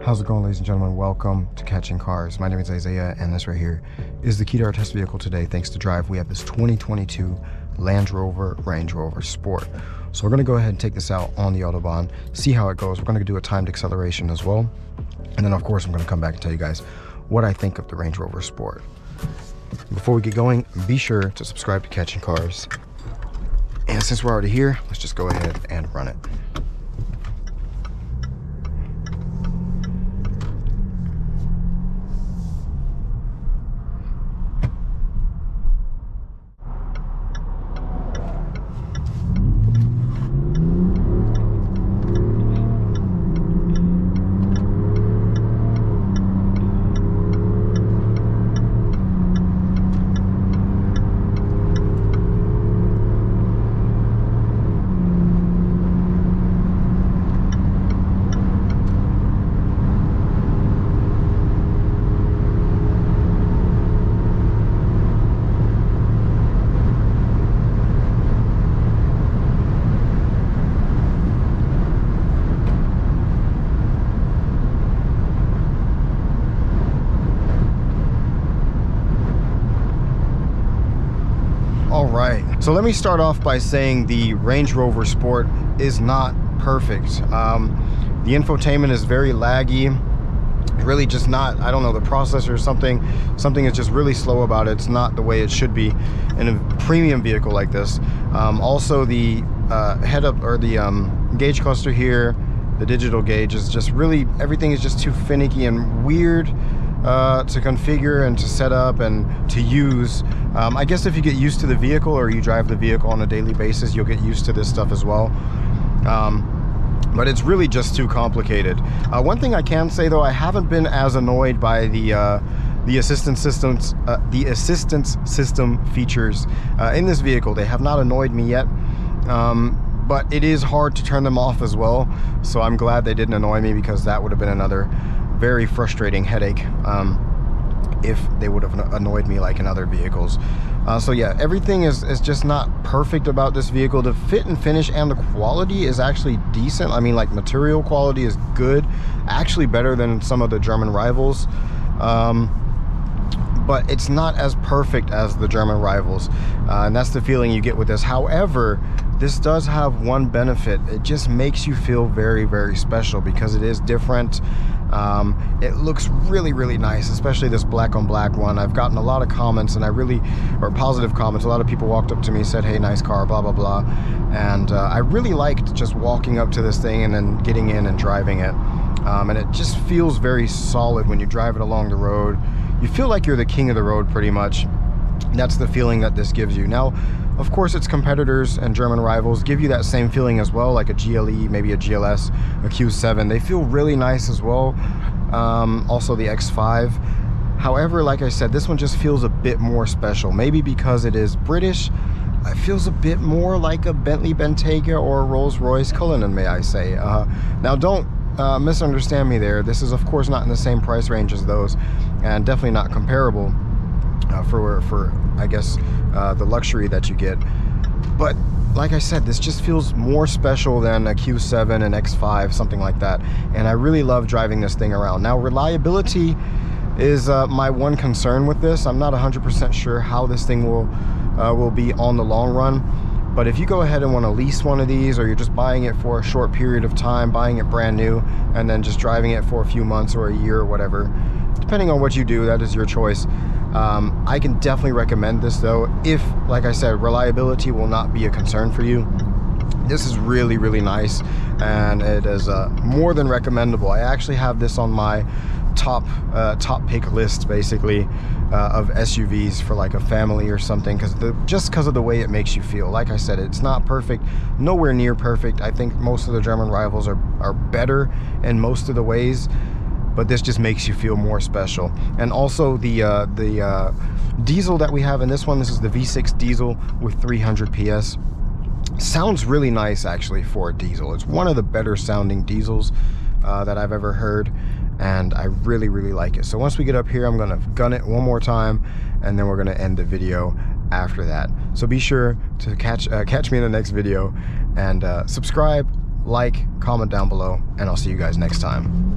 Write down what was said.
How's it going, ladies and gentlemen? Welcome to Catching Cars. My name is Isaiah, and this right here is the key to our test vehicle today. Thanks to Drive, we have this 2022 Land Rover Range Rover Sport. So we're going to go ahead and take this out on the Autobahn, see how it goes. We're going to do a timed acceleration as well. And then, of course, I'm going to come back and tell you guys what I think of the Range Rover Sport. Before we get going, be sure to subscribe to Catching Cars. And since we're already here, let's just go ahead and run it. Alright, so let me start off by saying the Range Rover Sport is not perfect. The infotainment is very laggy. Really just not, I don't know, the processor or something is just really slow about it. It's not the way it should be in a premium vehicle like this. Also the head-up or the gauge cluster here, the digital gauge is just really, everything is just too finicky and weird to configure and to set up and to use. I guess if you get used to the vehicle or you drive the vehicle on a daily basis, you'll get used to this stuff as well. But it's really just too complicated. One thing I can say though, I haven't been as annoyed by the assistance system features in this vehicle. They have not annoyed me yet. But it is hard to turn them off as well. So I'm glad they didn't annoy me, because that would have been another very frustrating headache if they would have annoyed me like in other vehicles. So yeah, everything is just not perfect about this vehicle. The fit and finish and the quality is actually decent. I mean, like, material quality is good, actually better than some of the German rivals. But it's not as perfect as the German rivals, and that's the feeling you get with this. However, this does have one benefit. It just makes you feel very, very special because it is different. It looks really, really nice, especially this black on black one. I've gotten a lot of comments, and or positive comments. A lot of people walked up to me, said, hey, nice car, blah, blah, blah. And I really liked just walking up to this thing and then getting in and driving it. And it just feels very solid when you drive it along the road. You feel like you're the king of the road, pretty much. That's the feeling that this gives you. Now, of course, its competitors and German rivals give you that same feeling as well, like a GLE, maybe a GLS, a Q7. They feel really nice as well. Also the X5. However, like I said, this one just feels a bit more special. Maybe because it is British, it feels a bit more like a Bentley Bentayga or a Rolls-Royce Cullinan, may I say. Now, don't misunderstand me there. This is, of course, not in the same price range as those, and definitely not comparable for I guess the luxury that you get. But like I said, this just feels more special than a Q7 and X5, something like that. And I really love driving this thing around. Now, reliability is my one concern with this. I'm not 100% sure how this thing will be on the long run. But if you go ahead and want to lease one of these, or you're just buying it for a short period of time, buying it brand new, and then just driving it for a few months or a year or whatever, depending on what you do, that is your choice. I can definitely recommend this though, if, like I said, reliability will not be a concern for you. This is really, really nice, and it is more than recommendable. I actually have this on my top pick list, basically, of SUVs for like a family or something, just because of the way it makes you feel. Like I said, it's not perfect, nowhere near perfect. I think most of the German rivals are better in most of the ways, but this just makes you feel more special. And also the diesel that we have in this one, this is the V6 diesel with 300 PS. Sounds really nice actually for a diesel. It's one of the better sounding diesels that I've ever heard, and I really, really like it. So once we get up here, I'm gonna gun it one more time, and then we're gonna end the video after that. So be sure to catch me in the next video, and subscribe, like, comment down below, and I'll see you guys next time.